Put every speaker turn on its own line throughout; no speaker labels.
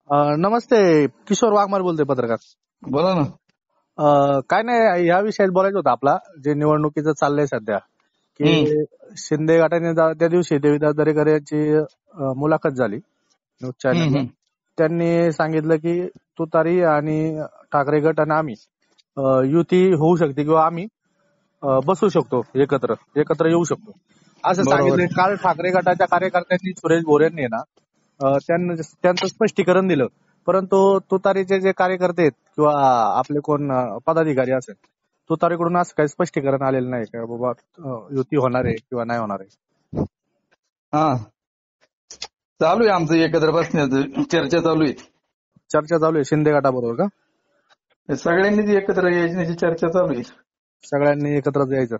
नमस्ते, किशोर वाघमारे बोलतोय, पत्रकार.
बोला ना.
काय नाही, या विषयात बोलायचं होतं आपला, जे निवडणुकीचं चाललंय सध्या, की शिंदे गटाने त्या दिवशी देवीदास दरेकर यांची मुलाखत झाली न्यूज चॅनलला. त्यांनी सांगितलं की तुतारी आणि ठाकरे गट आणि आम्ही युती होऊ शकते किंवा आम्ही बसू शकतो, एकत्र येऊ शकतो असं सांगितलं. काल ठाकरे गटाच्या कार्यकर्त्यांनी सुरेश भोरेंनी ना त्यांचं स्पष्टीकरण दिलं, परंतु तुतारीचे जे कार्यकर्ते आहेत किंवा आपले कोण पदाधिकारी असेल, तुतारीकडून असं काही स्पष्टीकरण आलेलं नाही का बाबा युती होणार आहे किंवा नाही होणार आहे.
हा, चालू आहे आमचं एकत्र बसण्याचं, चर्चा चालू आहे
शिंदे गटाबरोबर का?
सगळ्यांनीच एकत्र यायची चर्चा चालू आहे.
सगळ्यांनी एकत्रच यायचं.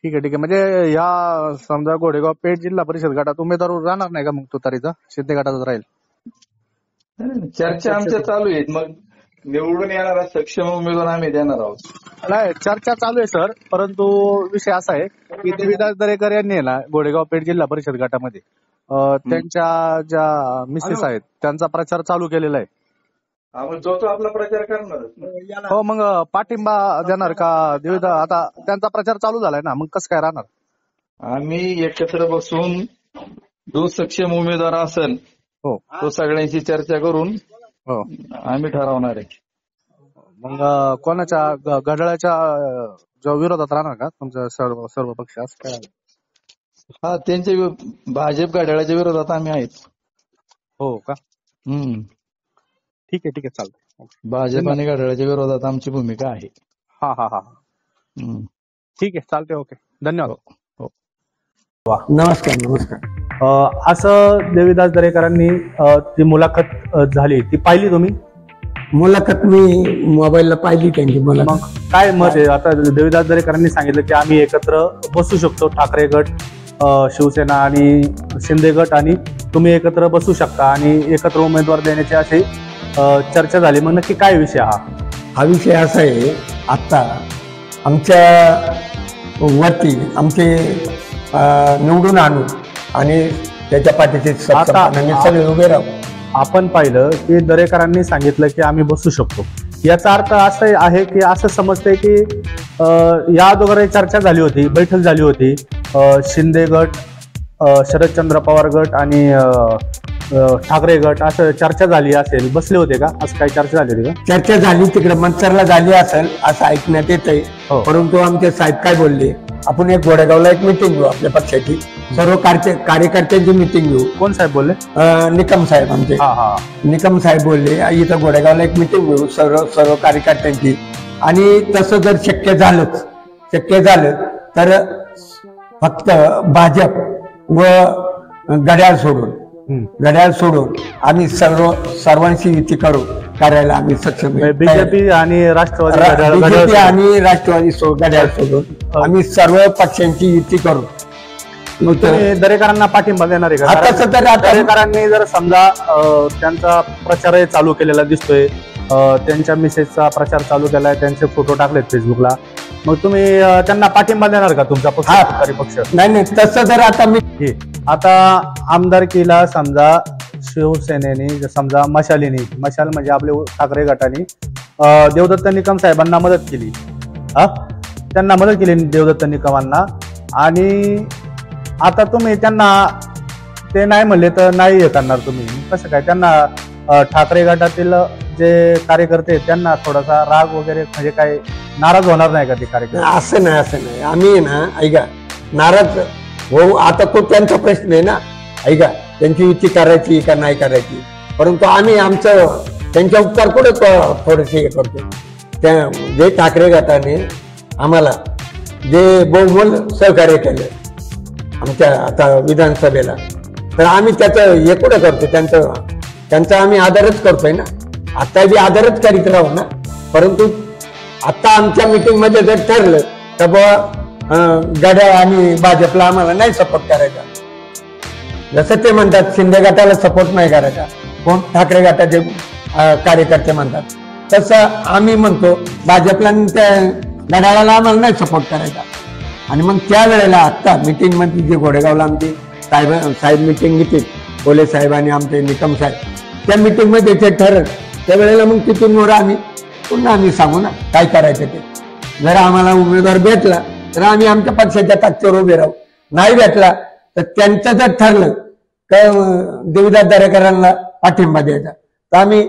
ठीक आहे. म्हणजे या समजा घोडेगाव पेठ जिल्हा परिषद गटात उमेदवार राहणार नाही का मग तुतारीचा, शिंदे गटातच राहील?
चर्चा आमच्या चालू आहेत. मग निवडून येणारा सक्षम उमेदवार आम्ही देणार आहोत.
नाही, चर्चा चालू आहे सर, परंतु विषय असा आहे की देवीदास दरेकर यांनी ना घोडेगाव पेठ जिल्हा परिषद गटामध्ये त्यांच्या ज्या मिसेस आहेत त्यांचा प्रचार चालू केलेला आहे.
जो तो आपला प्रचार करणार.
हो, मग पाठिंबा देणार का देवीदास? आता त्यांचा प्रचार चालू झालाय ना, मग कसं काय राहणार?
आम्ही एकत्र बसून जो सक्षम उमेदवार असेल तो सगळ्यांची चर्चा करून आम्ही ठरवणार आहे.
मग कोणाच्या घड्याळाच्या जो विरोधात राहणार का तुमचा सर्व पक्ष असं काय?
हा, त्यांच्या भाजप घड्याळाच्या विरोधात आम्ही आहेत.
हो का? ठीक आहे, चालतंय.
भाजप आणि घड्याळाच्या विरोधात आमची भूमिका आहे.
हा. ठीक आहे, चालतंय. ओके, धन्यवाद.
नमस्कार. असं देवीदास दरेकरांनी ती मुलाखत झाली, ती पाहिली तुम्ही?
मुलाखत मी मोबाईलला पाहिली त्यांची.
मग काय मत आहे? आता देवीदास दरेकरांनी सांगितलं की आम्ही एकत्र बसू शकतो, ठाकरे गट, शिवसेना आणि शिंदे गट, आणि तुम्ही एकत्र बसू शकता आणि एकत्र उमेदवार देण्याची अशी चर्चा झाली. मग नक्की काय विषय
हा विषय असा आहे, आता आमच्या वरती आमचे निवडून आणू आणि त्याच्या पाठीचे सगळे उभे राहू.
आपण पाहिलं की दरेकरांनी सांगितलं की आम्ही बसू शकतो, याचा अर्थ असं आहे की असं समजतंय की या दोघांची चर्चा झाली होती, बैठक झाली होती, शिंदे गट, शरदचंद्र पवार गट आणि ठाकरे गट, असं चर्चा झाली असेल, बसले होते का? असं काही चर्चा झाली होती का?
चर्चा झाली तिकडे मंचरला झाली असेल असं ऐकण्यात येत आहे. परंतु आमचे साहेब काय बोलले, आपण एक घोडेगावला एक मिटिंग घेऊ, आपल्या पक्षाची सर्व कार्यकर्त्यांची मिटिंग घेऊ.
कोण साहेब बोलले?
निकम साहेब आमचे. निकम साहेब बोलले इथं घोडेगावला एक मिटिंग घेऊ सर्व कार्यकर्त्यांची, आणि तसं जर शक्य झालं तर फक्त भाजप व घड्याळ सोडून आम्ही सर्वांशी युती करायला आम्ही सक्षम.
बीजेपी आणि राष्ट्रवादी
घड्याळ सोडून आम्ही सर्व पक्षांची युती करू.
दरेकरांना पाठिंबा देणार आहे का? दरेकरांनी जर समजा त्यांचा प्रचार चालू केलेला दिसतोय, त्यांच्या मिसेसचा प्रचार चालू केलाय, त्यांचे फोटो टाकलेत फेसबुकला, मग तुम्ही त्यांना पाठिंबा देणार का तुमचा पक्ष?
नाही, तसं जर
आता आमदारकीला समजा शिवसेनेने, समजा मशाल म्हणजे आपले ठाकरे गटाने देवदत्त निकम साहेबांना मदत केली, त्यांना मदत केली देवदत्त निकमांना, आणि आता तुम्ही त्यांना ते नाही म्हणले तर नाही हे करणार तुम्ही, कसं काय? त्यांना ठाकरे गटातील जे कार्यकर्ते त्यांना थोडासा राग वगैरे, म्हणजे काय नाराज होणार नाही का ते कार्यकर्ते?
असं नाही. आम्ही ना ऐका नाराज हो, आता तो त्यांचा प्रश्न आहे ना. ऐका, त्यांची युती करायची का नाही करायची, परंतु आम्ही आमचं त्यांच्या उपकार कुठे थोडेसे हे करतो. जे ठाकरे गटाने आम्हाला जे बहुमोल सहकार्य केलं आमच्या आता विधानसभेला, तर आम्ही त्याचं हे कुठं करतो, त्यांचा आम्ही आदरच करतोय ना. आता बी आदरच करीत राहू ना. परंतु आता आमच्या मीटिंग मध्ये जर ठरलं तर घड्याळ आणि भाजपला आम्हाला नाही सपोर्ट करायचा, जसं ते म्हणतात शिंदे गटाला सपोर्ट नाही करायचा, कोण ठाकरे गटाचे कार्यकर्ते म्हणतात, तसं आम्ही म्हणतो भाजपला त्या घड्याळाला आम्हाला नाही सपोर्ट करायचा. आणि मग त्या वेळेला आता मीटिंग मध्ये जे घोडेगावला आमची साहेब मीटिंग घेतील कोले साहेब आणि आमचे निकम साहेब त्या मिटिंग मध्ये ते ठरलं त्यावेळेला मग तिथून वर आम्ही पुन्हा आम्ही सांगू ना काय करायचं ते. जर आम्हाला उमेदवार भेटला तर आम्ही आमच्या पक्षाच्या ताकदीवर उभे राहू, नाही भेटला तर त्यांचं जर ठरलं का देवीदास दरेकरांना पाठिंबा द्यायचा तर आम्ही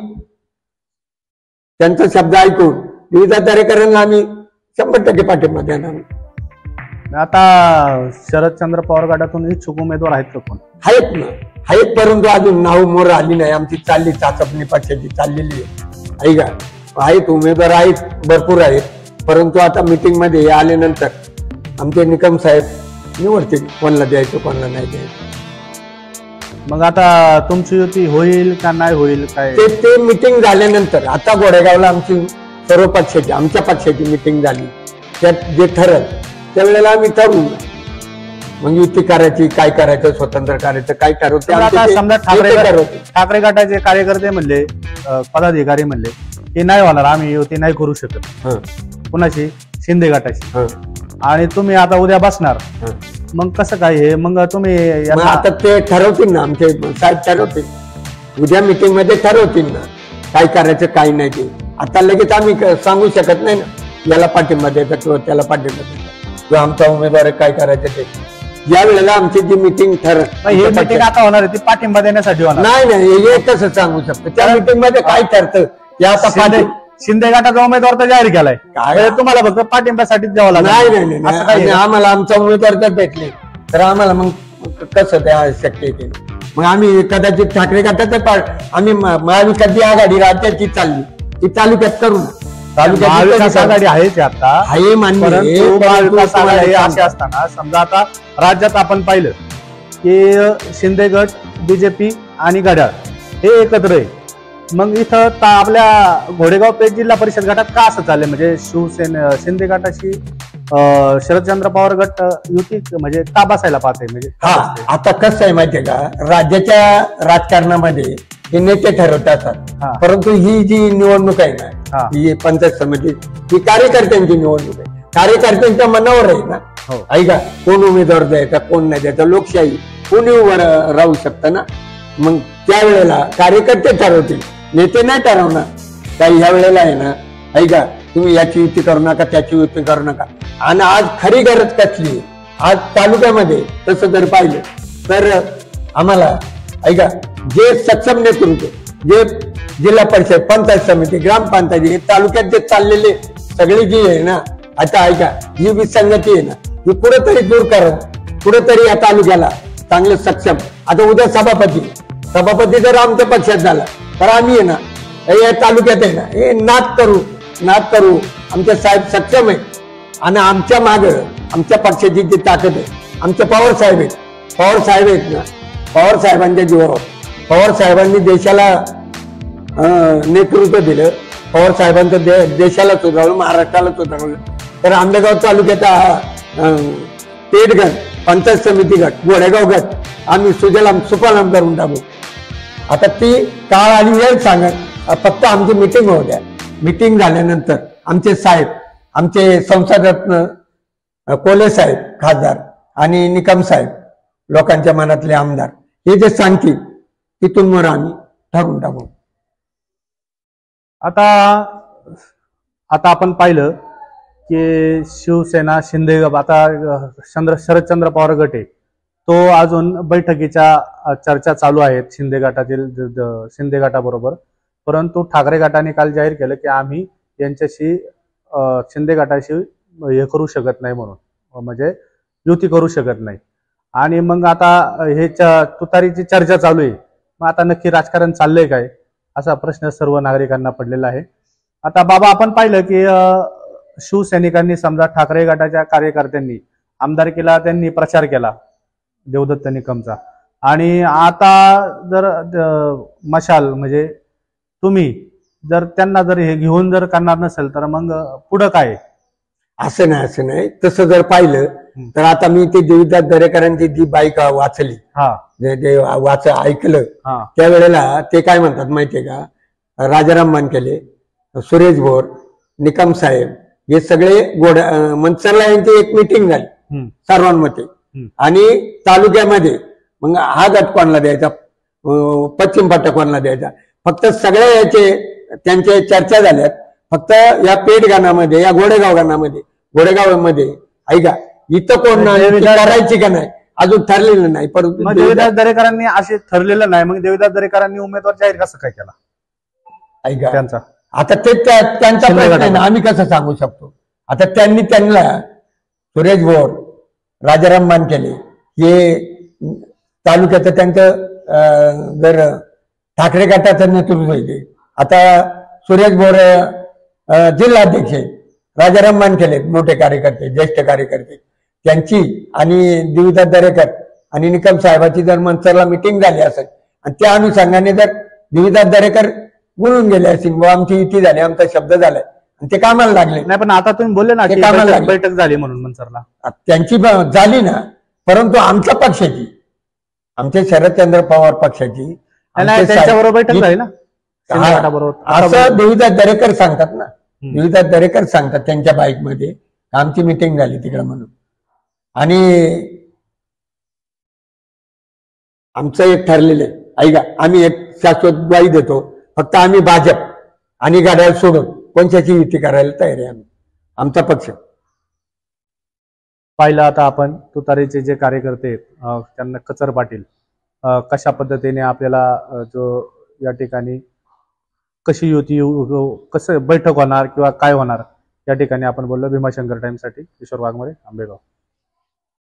त्यांचा शब्द ऐकून देवीदास दरेकरांना आम्ही 100% पाठिंबा देणार.
आता शरदचंद्र पवार गटातून इच्छुक उमेदवार आहेत का कोण?
आहेत ना, आहेत, परंतु अजून नाव मोर आली नाही. आमची चालली चाचपणी पक्षाची चाललेली आहे. ऐका, आहेत उमेदवार आहेत, भरपूर आहेत, परंतु आता मीटिंग मध्ये आल्यानंतर आमचे निकम साहेब निवडतील कोणाला द्यायचं कोणाला नाही द्यायचं.
मग आता तुमची युती होईल का नाही होईल काय
ते मीटिंग झाल्यानंतर आता गोडेगावला आमची सर्व पक्षाची आमच्या पक्षाची मीटिंग झाली, त्यात जे ठरल त्यावेळेला आम्ही ठरवू मग युती करायची काय करायचं स्वतंत्र करायचं काय ठरवते.
आता समजा ठाकरे गटाचे कार्यकर्ते म्हणले पदाधिकारी म्हणले की नाही होणार, आम्ही युती नाही करू शकत. कुणाची? शिंदे गटाची. आणि तुम्ही आता उद्या बसणार, मग कसं काय हे? मग तुम्ही
आता ते ठरवतील ना, आमचे साहेब ठरवतील उद्या मीटिंग मध्ये ठरवतील ना काय करायचं काय नाही ते. आता लगेच आम्ही सांगू शकत नाही ना याला पाठिंबा द्यायचा किंवा त्याला पाठिंबा द्यायचा किंवा आमचा उमेदवार काय करायचं ते. या वेळेला आमची जी मीटिंग ठरत
ही मीटिंग आता होणार आहे ती पाठिंबा देण्यासाठी होणार
नाही. हे कसं सांगू शकतो? त्या मीटिंग मध्ये काय ठरतं ते आता
शिंदे गटाचा उमेदवार तर जाहीर केलाय, तुम्हाला फक्त पाठिंब्यासाठीच द्यावं लागेल.
नाही, आम्हाला आमचा उमेदवार जर भेटले तर आम्हाला मग कसं त्या शक्य येते. मग आम्ही कदाचित ठाकरे गटाचं आम्ही महाविकासची आघाडी राज्याची चालली ती तालुक्यात करू ना.
महाविकास आघाडी आहेच आता
आहे मान्य,
महाविकास आघाडी असे असताना समजा आता राज्यात आपण पाहिलं की शिंदे गट, बीजेपी आणि घड्याळ हे एकत्र आहे. मग इथं आपल्या घोडेगाव पेठ जिल्हा परिषद गटात का असं चाललंय? म्हणजे शिंदे गटाशी शरदचंद्र पवार गट युती म्हणजे का बसायला पाहते? म्हणजे
आता कसं आहे माहितीये का, राज्याच्या राजकारणामध्ये हे नेते ठरवत असतात, परंतु ही जी निवडणूक आहे ना ही पंचायत समिती ही कार्यकर्त्यांची निवडणूक आहे. कार्यकर्त्यांच्या मनावर आहे ना. ऐका, कोण उमेदवार द्यायचा कोण नाही द्यायचा, लोकशाही कोणी उभं राहू शकतं ना. मग त्यावेळेला कार्यकर्ते ठरवतील, नेते नाही ठरवणार. काही ह्या वेळेला आहे ना, ऐका, तुम्ही याची युती करू नका त्याची युती करू नका. आणि आज खरी गरज कसली, आज तालुक्यामध्ये तसं जर पाहिलं तर आम्हाला ऐका जे सक्षम नेतृत्व जे जिल्हा परिषद, पंचायत समिती, ग्रामपंचायती हे तालुक्यात जे चाललेले सगळे जे आहे ना, आता ऐका ही विसंगती आहे ना ही कुठेतरी दूर करा, कुठेतरी या तालुक्याला चांगलं सक्षम. आता उद्या सभापती जर आमच्या पक्षात झाला तर आम्ही आहे ना या तालुक्यात आहे ना हे नाद करू. आमचे साहेब सक्षम आहे आणि आमच्या माग आमच्या पक्षाची जी ताकद आहे, आमचे पवार साहेब आहेत ना, पवार साहेबांच्या जीवावर, पवार साहेबांनी देशाला नेतृत्व दिलं, पवार साहेबांचं देशाला सुधारलं, महाराष्ट्राला सुधारलं. तर आंबेगाव तालुक्याचा पेठ गट, पंचायत समिती गट, गोडेगाव गट आम्ही सुफलाम करून टाकू. आता ती काळ आणि वेळ सांगत फक्त आमची मीटिंग होऊ द्या. मीटिंग झाल्यानंतर आमचे साहेब, आमचे संसदरत्न कोले साहेब खासदार आणि निकम साहेब लोकांच्या मनातले आमदार हे जे सांगतील तिथून मग आम्ही ठरवून टाकू.
आता आपण पाहिलं की शिवसेना शिंदे आता शरदचंद्र पवार गट आहे तो अजून बैठकीच्या चर्चा चालू आहेत शिंदे गटाबरोबर. परंतु ठाकरे गटाने काल जाहीर केलं की आम्ही यांच्याशी शिंदे गटाशी हे करू शकत नाही, म्हणून म्हणजे युती करू शकत नाही. आणि मग आता हे तुतारीची चर्चा चालू आहे. मग आता नक्की राजकारण चाललंय काय असा प्रश्न सर्व नागरिकांना पडलेला आहे. आता बाबा आपण पाहिलं की शिवसैनिकांनी समजा ठाकरे गटाच्या कार्यकर्त्यांनी आमदारकीला त्यांनी प्रचार केला देवदत्त निकमचा. आणि आता जर मशाल म्हणजे तुम्ही जर त्यांना जर हे घेऊन जर करणार नसेल तर मग पुढं काय?
असं नाही. तसं जर पाहिलं तर आता मी ते देवीदास दरेकरांची जी बाईक वाचली, ऐकलं त्यावेळेला ते काय म्हणतात माहितीये का, राजाराम मानकेले, सुरेश भोर, निकम साहेब हे सगळे मनसरला यांची एक मीटिंग झाली सर्वांमध्ये. आणि तालुक्यामध्ये मग हा गट कोणाला द्यायचा, पश्चिम पट्टा कोणाला द्यायचा. फक्त सगळ्या याचे त्यांचे चर्चा झाल्यात. फक्त या पेठ गाणामध्ये, या गोडेगाव गाणामध्ये, गोडेगावमध्ये ऐका इथं कोण करायची का नाही अजून ठरलेलं नाही. परंतु
देवीदास दरेकरांनी असे ठरलेलं नाही, मग देवीदास दरेकरांनी उमेदवार जाहीर कसं काय केला
ऐका
त्यांचा?
आता ते त्यांचा प्रश्न आहे ना, आम्ही कसं सांगू शकतो. आता त्यांना सुरेश भोर, राजाराम मानकेले हे तालुक्याचं त्यांचं जर ठाकरे गटाचं नेतृत्व आहे. आता सुरेश भोर जिल्हाध्यक्ष आहेत, राजाराम मानकेले मोठे कार्यकर्ते, ज्येष्ठ कार्यकर्ते, त्यांची आणि देवीदास दरेकर आणि निकम साहेबाची जर मंचरला मिटिंग झाली असेल आणि त्या अनुषंगाने जर देवीदास दरेकर बोलून गेले असतील, व आमची युती झाली, आमचा शब्द झालाय आणि ते कामाला लागले.
नाही पण आता तुम्ही बोलले ना की
कामाला
बैठक झाली म्हणून मंचरला,
त्यांची झाली ना, परंतु आमच्या पक्षाची, आमचे शरदचंद्र पवार पक्षाची
त्यांच्याबरोबर बैठक झाली ना
असं देवीदास दरेकर सांगतात ना. देवीदास दरेकर सांगतात त्यांच्या बाईकमध्ये आमची मिटिंग झाली तिकडे म्हणून. आणि आमचं एक ठरलेलं आहे ऐका, आम्ही एक शाश्वत ग्वाही देतो, फक्त आम्ही भाजप आणि घड्याळ सोडून कोणत्याची युती करायला तयार आहे. आम्ही आमचा पक्ष
पाहिलं. आता आपण तुतारीचे जे कार्यकर्ते आहेत त्यांना कचर पाटील कशा पद्धतीने आपल्याला जो या ठिकाणी कशी युती, कसं बैठक होणार किंवा काय होणार या ठिकाणी आपण बोललो. भीमाशंकर टाइम्ससाठी किशोर वाघमारे, आंबेगाव.